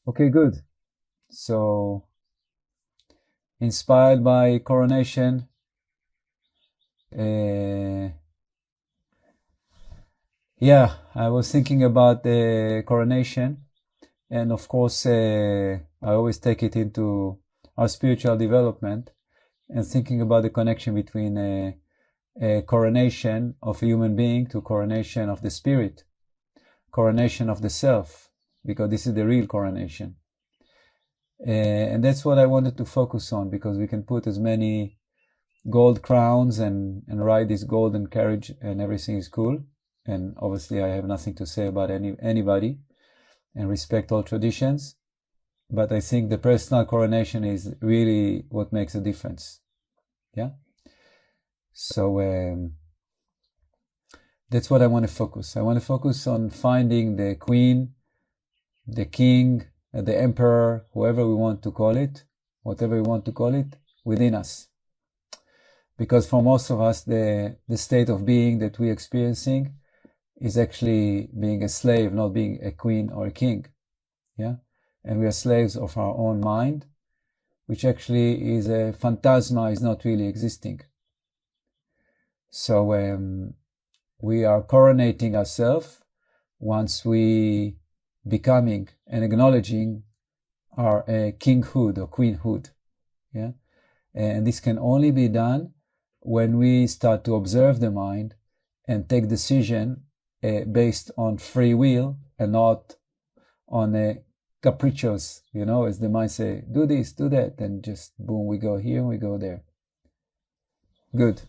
Okay, good. So, inspired by Coronation, I was thinking about the Coronation, and of course, I always take it into our spiritual development and thinking about the connection between a coronation of a human being to coronation of the spirit, coronation of the self, because this is the real coronation. And that's what I wanted to focus on, because we can put as many gold crowns and ride this golden carriage and everything is cool. And obviously I have nothing to say about anybody and respect all traditions. But I think the personal coronation is really what makes a difference. Yeah. So that's what I want to focus. I want to focus on finding the queen, the king, the emperor, whoever we want to call it, whatever we want to call it, within us. Because for most of us, the state of being that we're experiencing is actually being a slave, not being a queen or a king. Yeah? And we are slaves of our own mind, which actually is a phantasma, is not really existing. So we are coronating ourselves once we becoming and acknowledging our kinghood or queenhood. Yeah? And this can only be done when we start to observe the mind and take decision based on free will and not on capricious, as the mind say, do this, do that, and just boom, we go here, we go there. Good.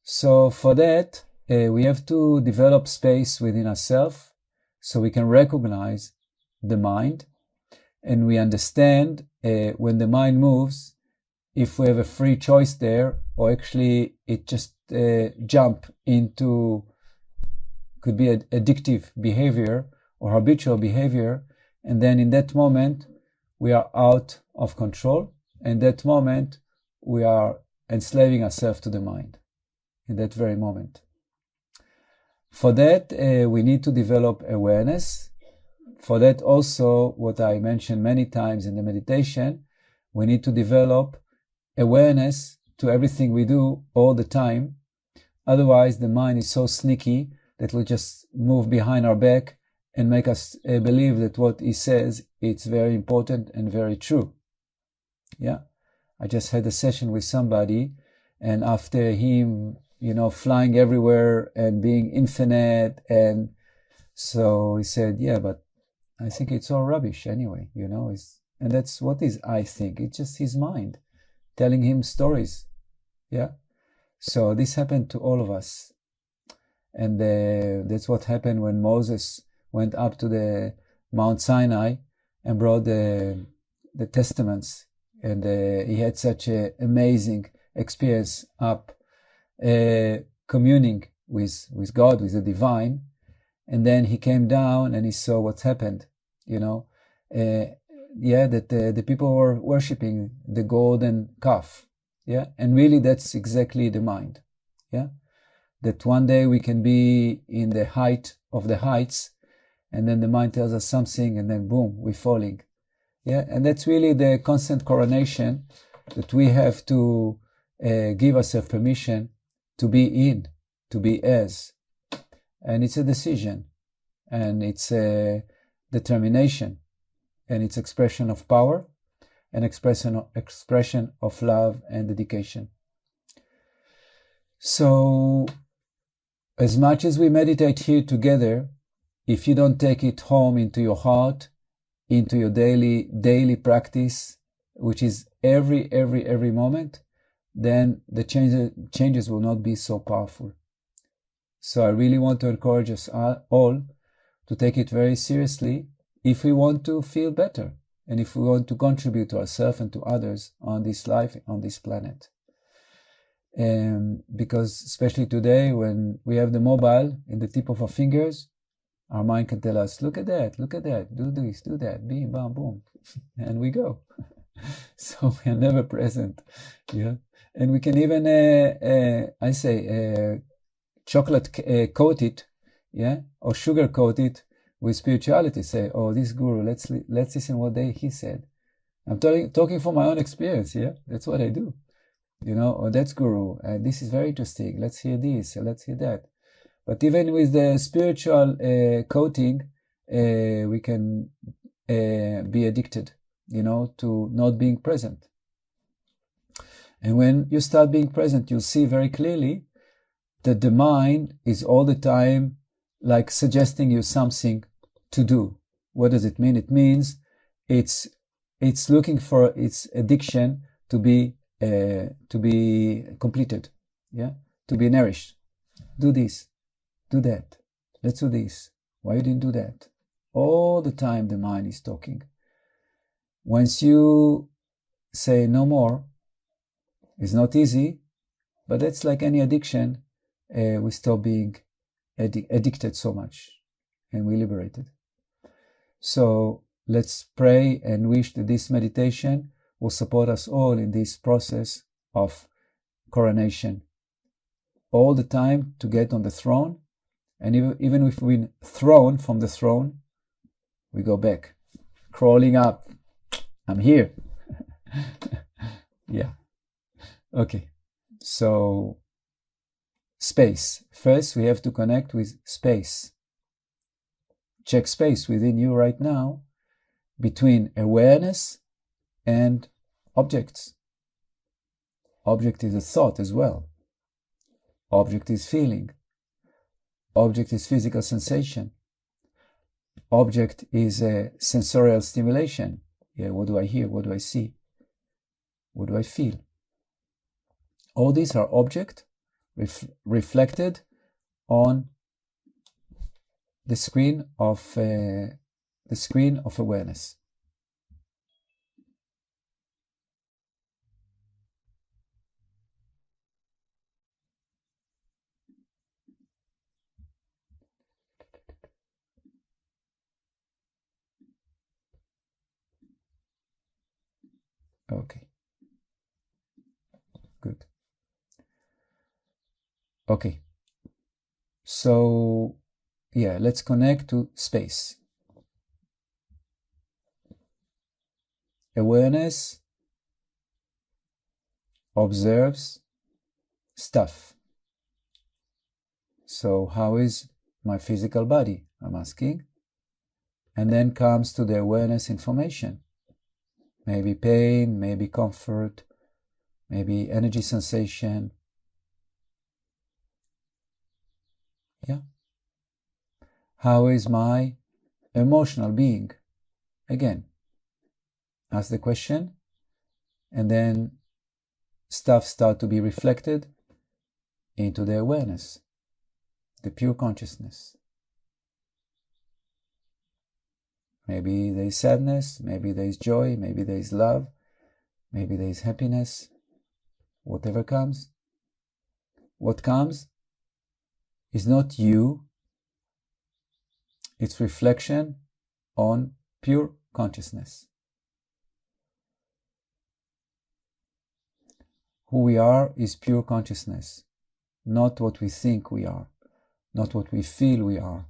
So for that, we have to develop space within ourselves so we can recognize the mind and we understand when the mind moves, if we have a free choice there, or actually it just jump into, could be addictive behavior or habitual behavior, and then in that moment we are out of control. In that moment we are enslaving ourselves to the mind, in that very moment. For that we need to develop awareness. For that also, what I mentioned many times in the meditation, we need to develop awareness to everything we do all the time. Otherwise, the mind is so sneaky that will just move behind our back and make us believe that what he says, it's very important and very true. Yeah. I just had a session with somebody, and after him, flying everywhere and being infinite, and so he said, yeah, but I think it's all rubbish anyway, and that's what is, I think. It's just his mind telling him stories. Yeah. So this happened to all of us. And that's what happened when Moses went up to the Mount Sinai and brought the testaments. And he had such an amazing experience up communing with God, with the divine. And then he came down and he saw what happened, that the people were worshipping the golden calf. Yeah. And really that's exactly the mind. Yeah. That one day we can be in the height of the heights, and then the mind tells us something, and then boom, we're falling. Yeah. And that's really the constant coronation that we have to give ourselves permission to be in, to be as. And it's a decision, and it's a determination, and it's expression of power, and expression of love and dedication. So, as much as we meditate here together, if you don't take it home into your heart, into your daily practice, which is every moment, then the changes will not be so powerful. So I really want to encourage us all to take it very seriously if we want to feel better and if we want to contribute to ourselves and to others on this life, on this planet. Because especially today, when we have the mobile in the tip of our fingers, our mind can tell us, look at that, do this, do that, bim, bam, boom, and we go. So we are never present. Yeah. And we can even, chocolate coat it, yeah, or sugar coat it with spirituality. Say, oh, this guru, let's listen what he said. I'm talking from my own experience. Yeah, that's what I do. You know, or that's guru, and this is very interesting. Let's hear this, let's hear that. But even with the spiritual coating, we can be addicted, you know, to not being present. And when you start being present, you'll see very clearly that the mind is all the time like suggesting you something to do. What does it mean? It means it's looking for its addiction to be completed, yeah, to be nourished. Do this, do that. Let's do this. Why you didn't do that? All the time the mind is talking. Once you say no more, it's not easy, but that's like any addiction. We stop being addicted so much, and we liberated. So let's pray and wish that this meditation will support us all in this process of coronation. All the time to get on the throne, and even if we've been thrown from the throne, we go back, crawling up. I'm here. Yeah. Okay. So, space. First, we have to connect with space. Check space within you right now between awareness and objects. Object is a thought as well. Object is feeling. Object is physical sensation. Object is a sensorial stimulation. Yeah, what do I hear? What do I see? What do I feel? All these are objects reflected on the screen of awareness. Okay. Good. Okay. So, yeah, let's connect to space. Awareness observes stuff. So, how is my physical body? I'm asking. And then comes to the awareness information. Maybe pain, maybe comfort, maybe energy sensation. Yeah. How is my emotional being? Again, ask the question, and then stuff start to be reflected into the awareness, the pure consciousness. Maybe there is sadness, maybe there is joy, maybe there is love, maybe there is happiness. Whatever comes, what comes is not you, it's reflection on pure consciousness. Who we are is pure consciousness, not what we think we are, not what we feel we are,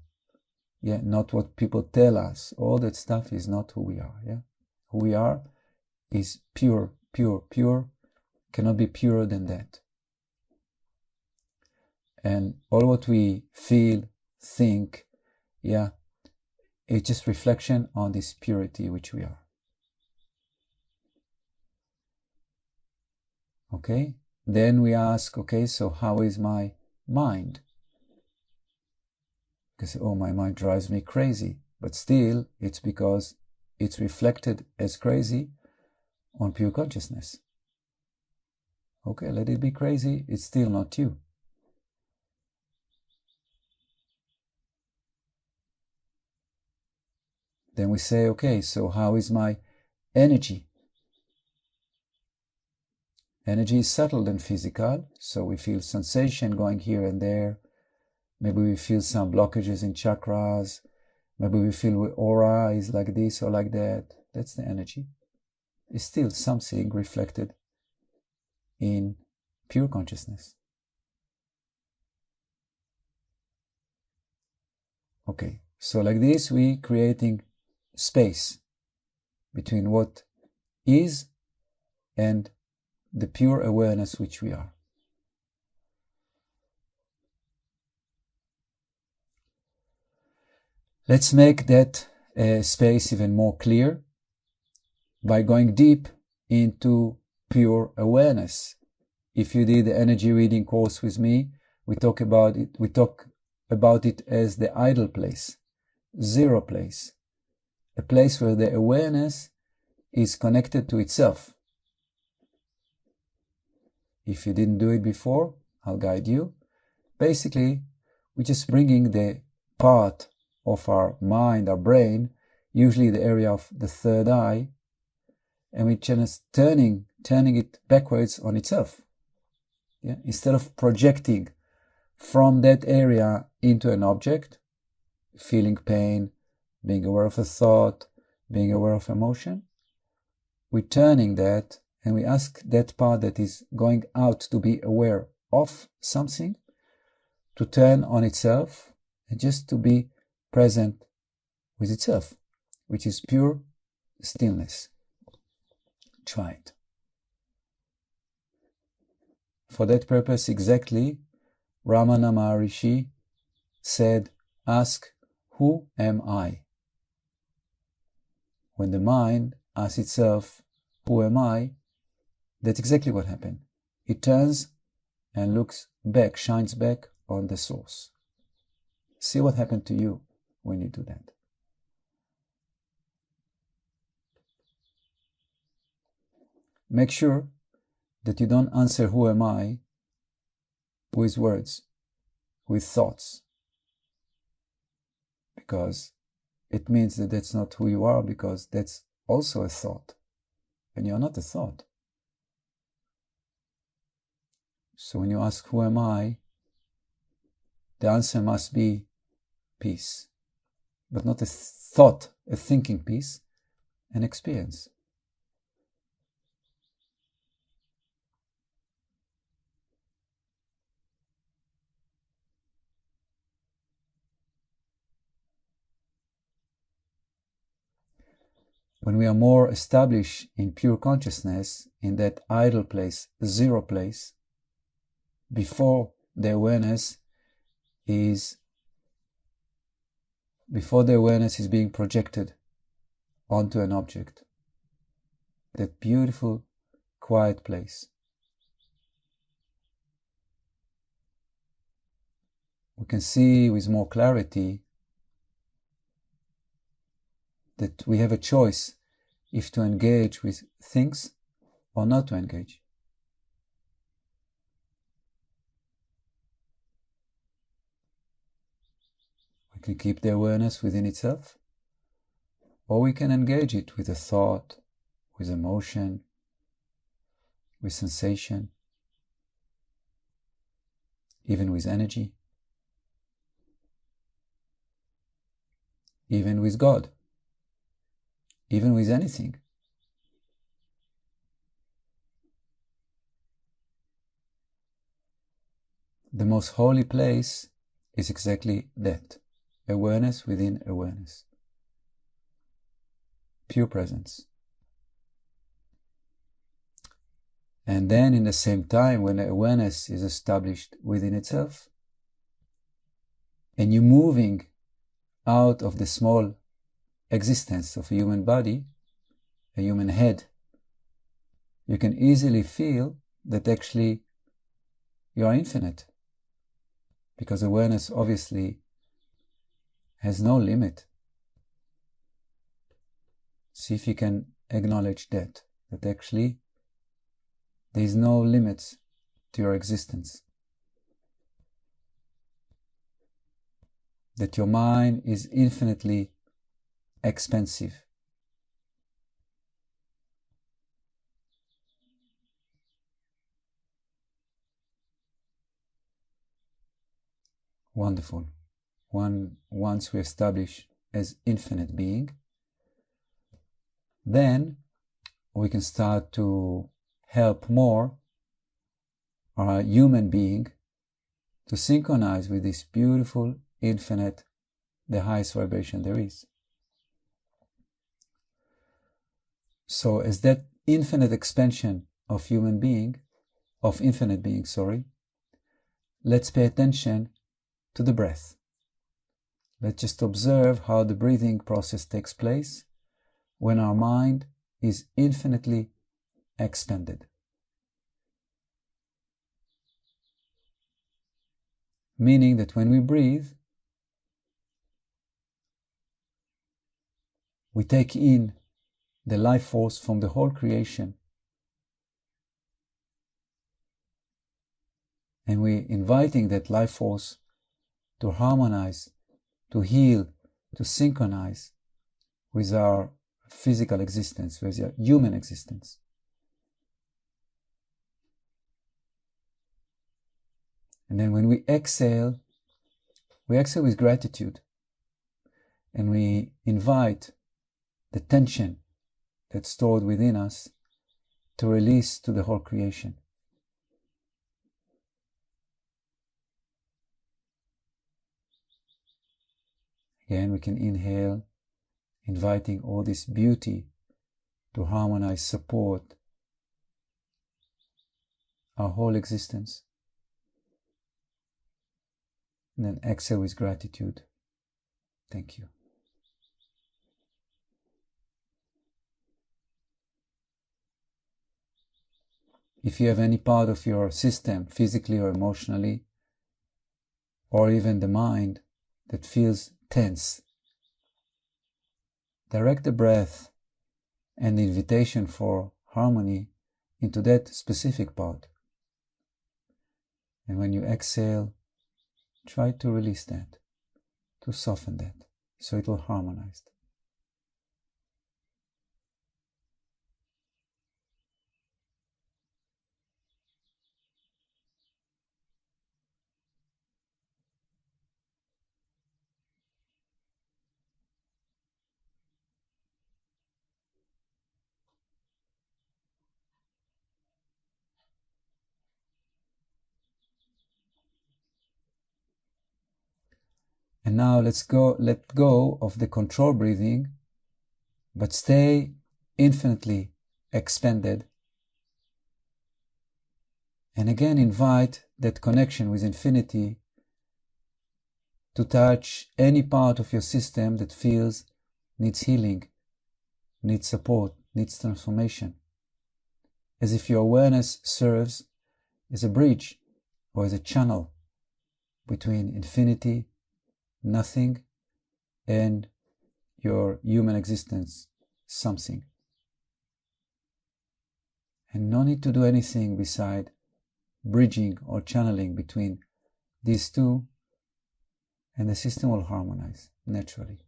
yeah, not what people tell us. All that stuff is not who we are. Yeah, who we are is pure, pure, pure, cannot be purer than that. And all what we feel, think, yeah, it's just reflection on this purity which we are. Okay, then we ask, okay, so how is my mind? Because, oh, my mind drives me crazy. But still, it's because it's reflected as crazy on pure consciousness. Okay, let it be crazy, it's still not you. Then we say, okay, so how is my energy? Energy is subtle than physical, so we feel sensation going here and there. Maybe we feel some blockages in chakras. Maybe we feel the aura is like this or like that. That's the energy. It's still something reflected in pure consciousness. Okay, So like this, we creating space between what is and the pure awareness which we are. Let's make that space even more clear by going deep into pure awareness. If you did the energy reading course with me, we talk about it as the idle place, zero place, a place where the awareness is connected to itself. If you didn't do it before, I'll guide you. Basically, we're just bringing the part of our mind, our brain, usually the area of the third eye, and we're just turning it backwards on itself. Yeah? Instead of projecting from that area into an object, feeling pain, being aware of a thought, being aware of emotion, we're turning that, and we ask that part that is going out to be aware of something to turn on itself and just to be present with itself, which is pure stillness. Try it. For that purpose exactly, Ramana Maharishi said, ask, who am I? When the mind asks itself, who am I? That's exactly what happened. It turns and looks back, shines back on the source. See what happened to you when you do that. Make sure that you don't answer who am I with words, with thoughts, because it means that that's not who you are, because that's also a thought, and you're not a thought. So when you ask who am I, the answer must be peace, but not a thought, a thinking piece, an experience. When we are more established in pure consciousness, in that idle place, zero place, before the awareness is being projected onto an object, that beautiful, quiet place, we can see with more clarity that we have a choice if to engage with things or not to engage. We can keep the awareness within itself, or we can engage it with a thought, with emotion, with sensation, even with energy, even with God, even with anything. The most holy place is exactly that, awareness within awareness, pure presence. And then in the same time, when the awareness is established within itself, and you're moving out of the small existence of a human body, a human head, you can easily feel that actually you are infinite, because awareness obviously has no limit. See if you can acknowledge that actually there is no limits to your existence, that your mind is infinitely expansive. Wonderful. Once we establish as infinite being, then we can start to help more our human being to synchronize with this beautiful, infinite the highest vibration there is. So as that infinite expansion of infinite being, let's pay attention to the breath. Let's just observe how the breathing process takes place when our mind is infinitely expanded. Meaning that when we breathe, we take in the life force from the whole creation, and we're inviting that life force to harmonize, to heal, to synchronize with our physical existence, with our human existence. And then when we exhale with gratitude, and we invite the tension that's stored within us to release to the whole creation. Again, we can inhale, inviting all this beauty to harmonize, support our whole existence. And then exhale with gratitude. Thank you. If you have any part of your system, physically or emotionally, or even the mind, that feels tense, direct the breath and the invitation for harmony into that specific part. And when you exhale, try to release that, to soften that, so it will harmonize. And now let go of the control breathing, but stay infinitely expanded. And again, invite that connection with infinity to touch any part of your system that feels needs healing, needs support, needs transformation. As if your awareness serves as a bridge or as a channel between infinity, nothing, and your human existence, something. And no need to do anything beside bridging or channeling between these two, and the system will harmonize naturally.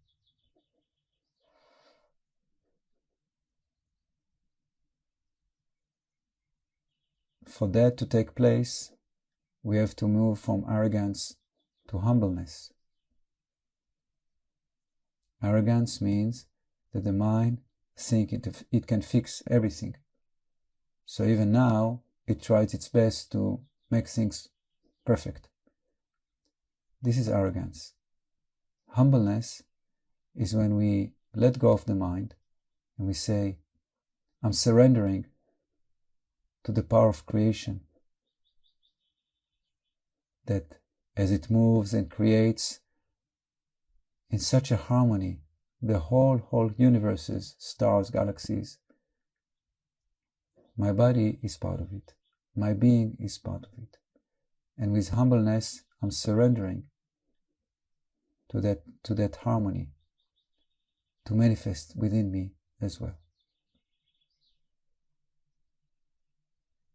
For that to take place, we have to move from arrogance to humbleness. Arrogance means that the mind thinks it can fix everything. So even now, it tries its best to make things perfect. This is arrogance. Humbleness is when we let go of the mind and we say, I'm surrendering to the power of creation, that as it moves and creates in such a harmony, the whole universes, stars, galaxies, my body is part of it. My being is part of it. And with humbleness, I'm surrendering to that harmony to manifest within me as well.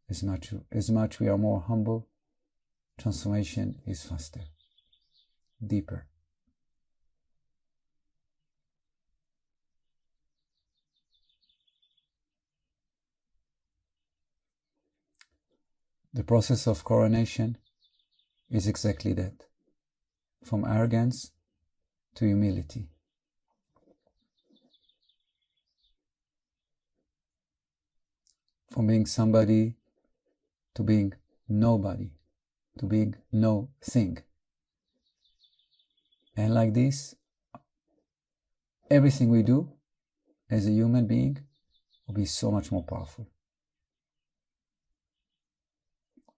As much we are more humble, transformation is faster, deeper. The process of coronation is exactly that, from arrogance to humility. From being somebody to being nobody, to being no thing. And like this, everything we do as a human being will be so much more powerful.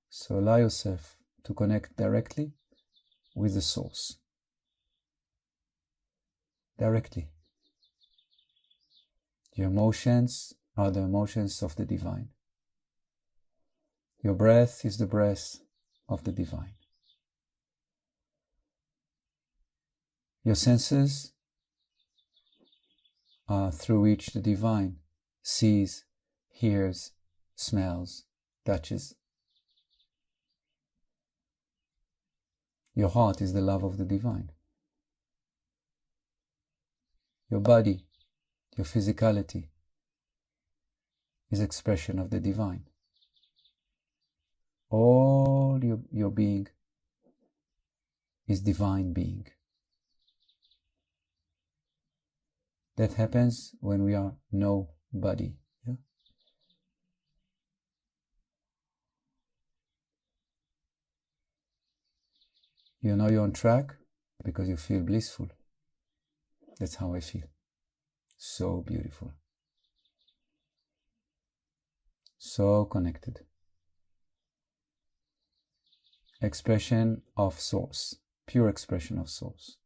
So allow yourself to connect directly with the source. Directly. Your emotions are the emotions of the divine. Your breath is the breath of the divine. Your senses are through which the divine sees, hears, smells, touches. Your heart is the love of the divine. Your body, your physicality, is expression of the divine. All your being is divine being. That happens when we are nobody. Yeah? You know you're on track because you feel blissful. That's how I feel. So beautiful. So connected. Expression of source. Pure expression of source.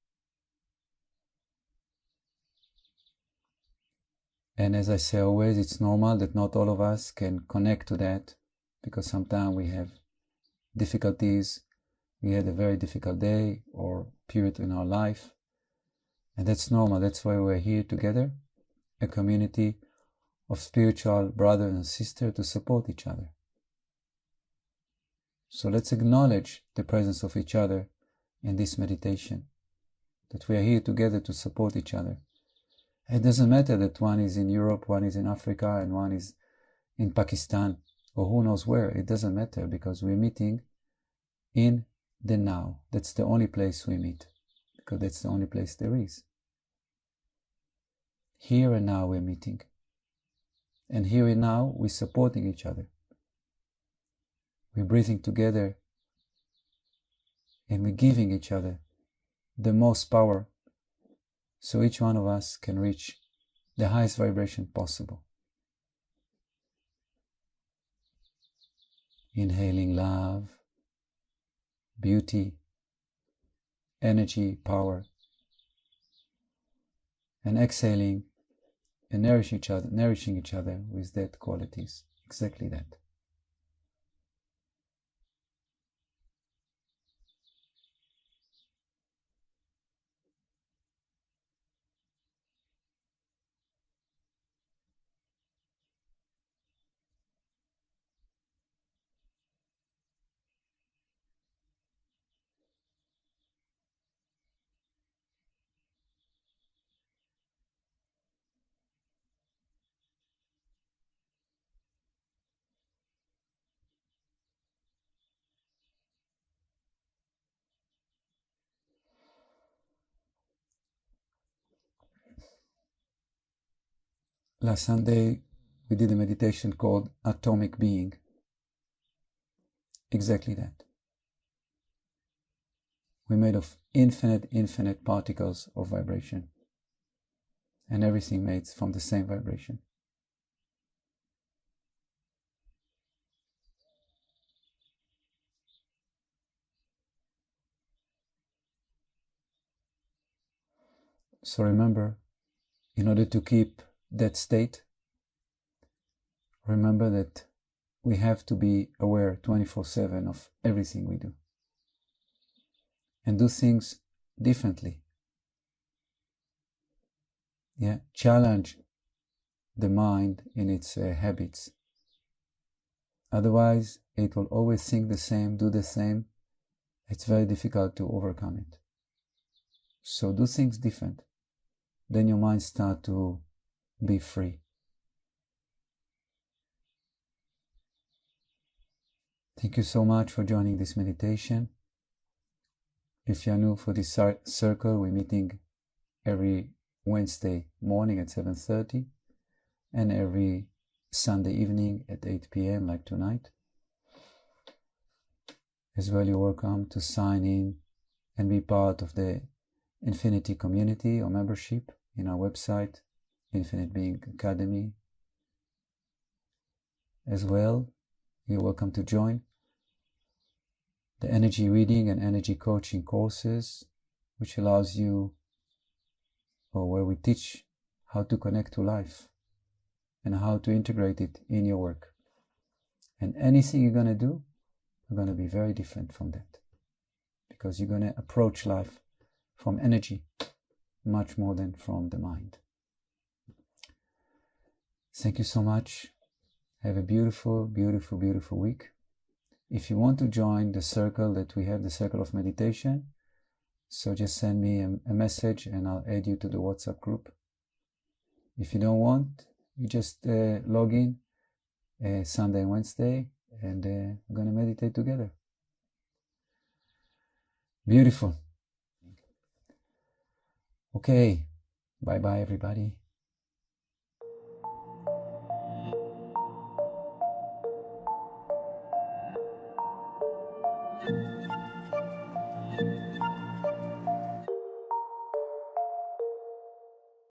And as I say always, it's normal that not all of us can connect to that, because sometimes we have difficulties. We had a very difficult day or period in our life. And that's normal. That's why we're here together, a community of spiritual brothers and sisters to support each other. So let's acknowledge the presence of each other in this meditation, that we are here together to support each other. It doesn't matter that one is in Europe, one is in Africa, and one is in Pakistan, or who knows where. It doesn't matter, because we're meeting in the now. That's the only place we meet, because that's the only place there is. Here and now we're meeting. And here and now we're supporting each other. We're breathing together, and we're giving each other the most power, so each one of us can reach the highest vibration possible. Inhaling love, beauty, energy, power, and exhaling and nourishing each other with that qualities. Exactly that. Last Sunday, we did a meditation called Atomic Being. Exactly that. We're made of infinite particles of vibration. And everything made from the same vibration. So remember, in order to keep that state, remember that we have to be aware 24/7 of everything we do. And do things differently. Yeah, challenge the mind in its habits. Otherwise, it will always think the same, do the same. It's very difficult to overcome it. So do things different. Then your mind starts to be free. Thank you so much for joining this meditation. If you're new for this circle, we're meeting every Wednesday morning at 7:30 and every Sunday evening at 8 p.m. like tonight. As well, you're welcome to sign in and be part of the Infinity community or membership. in our website, Infinite Being Academy. As well, you're welcome to join the energy reading and energy coaching courses, which allows you, or where we teach how to connect to life and how to integrate it in your work. And anything you're going to do, you're going to be very different from that, because you're going to approach life from energy much more than from the mind. Thank you so much. Have a beautiful, beautiful, beautiful week. If you want to join the circle that we have, the circle of meditation, so just send me a message and I'll add you to the WhatsApp group. If you don't want, you just log in Sunday and Wednesday, and we're going to meditate together. Beautiful. Okay. Bye-bye, everybody.